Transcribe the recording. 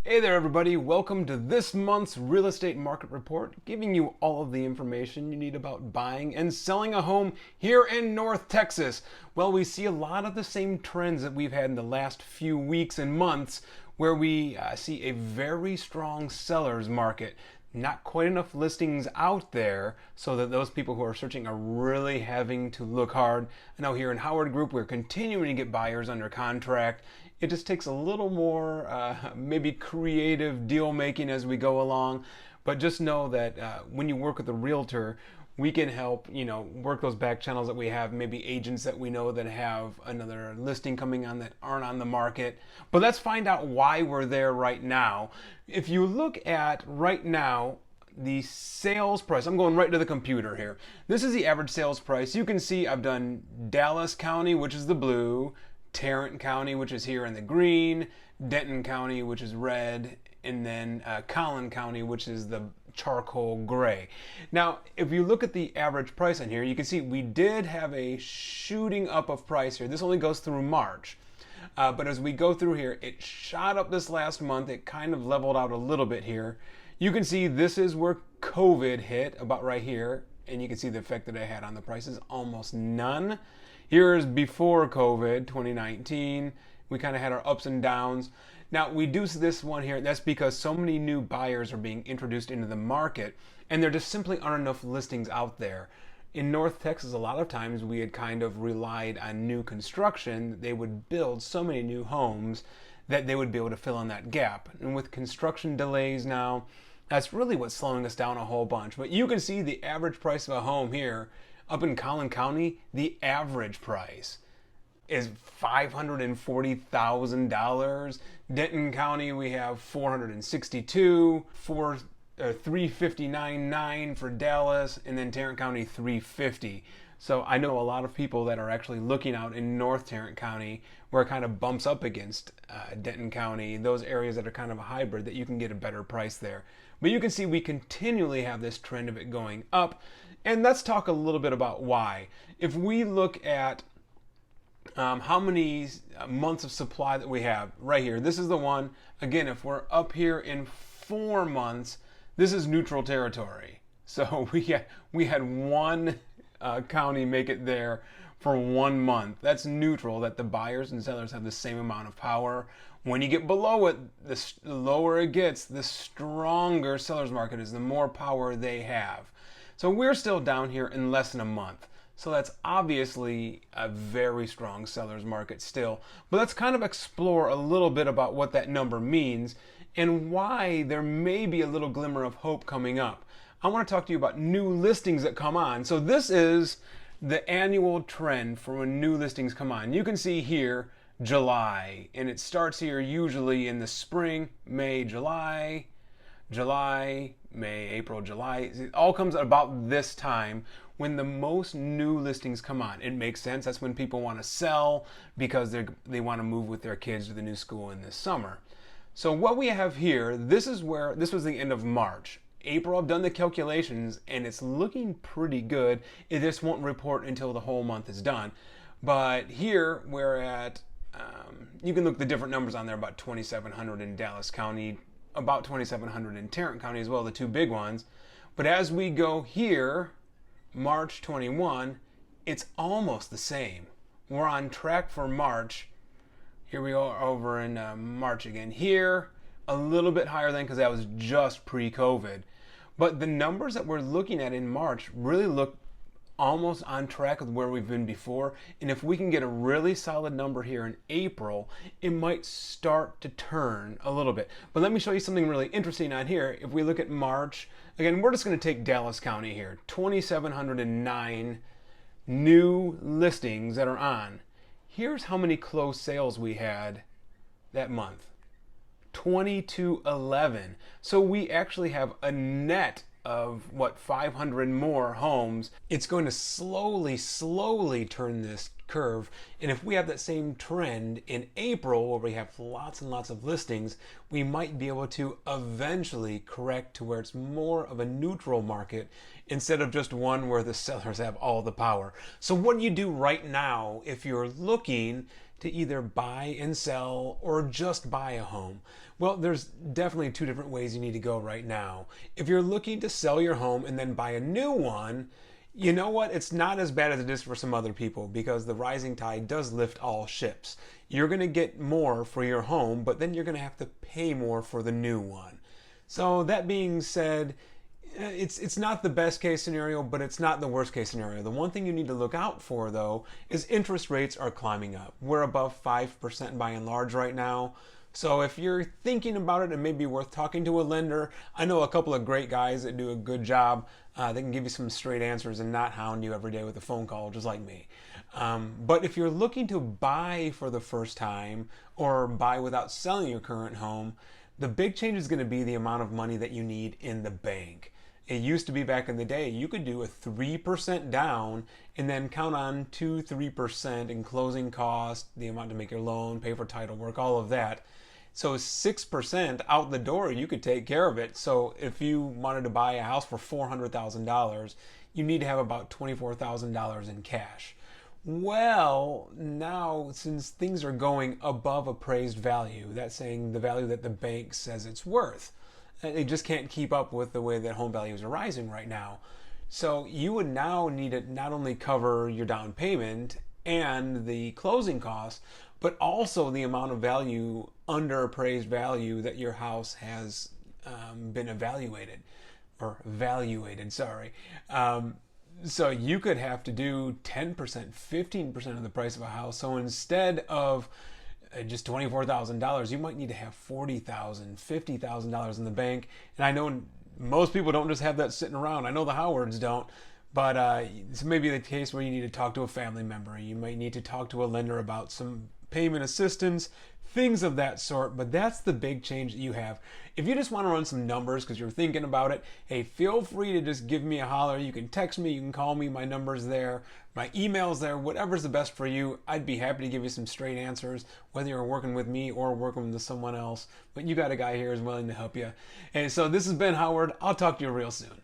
Hey there everybody, welcome to this month's real estate market report, giving you all of the information you need about buying and selling a home here in North Texas. Well, we see a lot of the same trends that we've had in the last few weeks and months, where we see a very strong seller's market. Not quite enough listings out there so that those people who are searching are really having to look hard. I know here in HowardGroup we're continuing to get buyers under contract. It just takes a little more maybe creative deal making as we go along, but just know that when you work with a realtor, we can help, work those back channels that we have, maybe agents that we know that have another listing coming on that aren't on the market. But let's find out why we're there right now. If you look at right now, the sales price, I'm going right to the computer here. This is the average sales price. You can see I've done Dallas County, which is the blue, Tarrant County, which is here in the green, Denton County, which is red, and then Collin County, which is the charcoal gray. Now, if you look at the average price on here, you can see we did have a shooting up of price here. This only goes through March. But as we go through here, it shot up this last month. It kind of leveled out a little bit here. You can see this is where COVID hit, about right here. And you can see the effect that it had on the prices, almost none. Here's before COVID, 2019. We kind of had our ups and downs. Now, we do see this one here. That's because so many new buyers are being introduced into the market, and there just simply aren't enough listings out there. In North Texas, a lot of times we had kind of relied on new construction. They would build so many new homes that they would be able to fill in that gap. And with construction delays now, that's really what's slowing us down a whole bunch. But you can see the average price of a home here up in Collin County. The average price is $540,000. Denton County, we have $462, $359.9 for Dallas, and then Tarrant County $350. So I know a lot of people that are actually looking out in North Tarrant County, where it kind of bumps up against Denton County, those areas that are kind of a hybrid, that you can get a better price there. But you can see we continually have this trend of it going up. And let's talk a little bit about why. If we look at how many months of supply that we have right here, this is the one. Again, if we're up here in 4 months, this is neutral territory. So we had one county make it there for 1 month. That's neutral, that the buyers and sellers have the same amount of power. When you get below it, the lower it gets, the stronger seller's market is, the more power they have. So we're still down here in less than a month. So that's obviously a very strong seller's market still. But let's kind of explore a little bit about what that number means and why there may be a little glimmer of hope coming up. I want to talk to you about new listings that come on. So this is the annual trend for when new listings come on. You can see here July, and it starts here usually in the spring, May, July, May, April, July. It all comes at about this time when the most new listings come on. It makes sense. That's when people want to sell because they want to move with their kids to the new school in this summer. So what we have here, this was the end of March. April, I've done the calculations and it's looking pretty good. It just won't report until the whole month is done. But here we're at, you can look at the different numbers on there, about 2,700 in Dallas County, about 2,700 in Tarrant County as well, the two big ones. But as we go here, March 21, it's almost the same. We're on track for March. Here we are over in March again. Here, a little bit higher than, because that was just pre-COVID. But the numbers that we're looking at in March really look almost on track with where we've been before. And if we can get a really solid number here in April, it might start to turn a little bit. But let me show you something really interesting on here. If we look at March, again, we're just going to take Dallas County here, 2,709 new listings that are on. Here's how many closed sales we had that month. 2211. So we actually have a net of 500 more homes. It's going to slowly turn this curve. And if we have that same trend in April, where we have lots and lots of listings, we might be able to eventually correct to where it's more of a neutral market instead of just one where the sellers have all the power. So what do you do right now if you're looking to either buy and sell or just buy a home? Well, there's definitely two different ways you need to go right now. If you're looking to sell your home and then buy a new one, you know what? It's not as bad as it is for some other people because the rising tide does lift all ships. You're going to get more for your home, but then you're going to have to pay more for the new one. So that being said, it's not the best case scenario, but it's not the worst case scenario. The one thing you need to look out for, though, is interest rates are climbing up. We're above 5% by and large right now. So if you're thinking about it, it may be worth talking to a lender. I know a couple of great guys that do a good job. They can give you some straight answers and not hound you every day with a phone call, just like me. But if you're looking to buy for the first time or buy without selling your current home, the big change is going to be the amount of money that you need in the bank. It used to be back in the day, you could do a 3% down and then count on 2-3% in closing costs, the amount to make your loan, pay for title work, all of that. So 6% out the door, you could take care of it. So if you wanted to buy a house for $400,000, you need to have about $24,000 in cash. Well, now since things are going above appraised value, that's saying the value that the bank says it's worth, they just can't keep up with the way that home values are rising right now. So you would now need to not only cover your down payment and the closing costs, but also the amount of value, under appraised value, that your house has been evaluated, or valuated, sorry. So you could have to do 10%, 15% of the price of a house. So instead of just $24,000, you might need to have $40,000, $50,000 in the bank. And I know most people don't just have that sitting around. I know the Howards don't. But this may be the case where you need to talk to a family member. You might need to talk to a lender about some payment assistance, things of that sort. But that's the big change that you have. If you just want to run some numbers because you're thinking about it, hey, feel free to just give me a holler. You can text me, you can call me, my number's there, my email's there, whatever's the best for you. I'd be happy to give you some straight answers, whether you're working with me or working with someone else. But you got a guy here who's willing to help you. Hey, so this has been Howard. I'll talk to you real soon.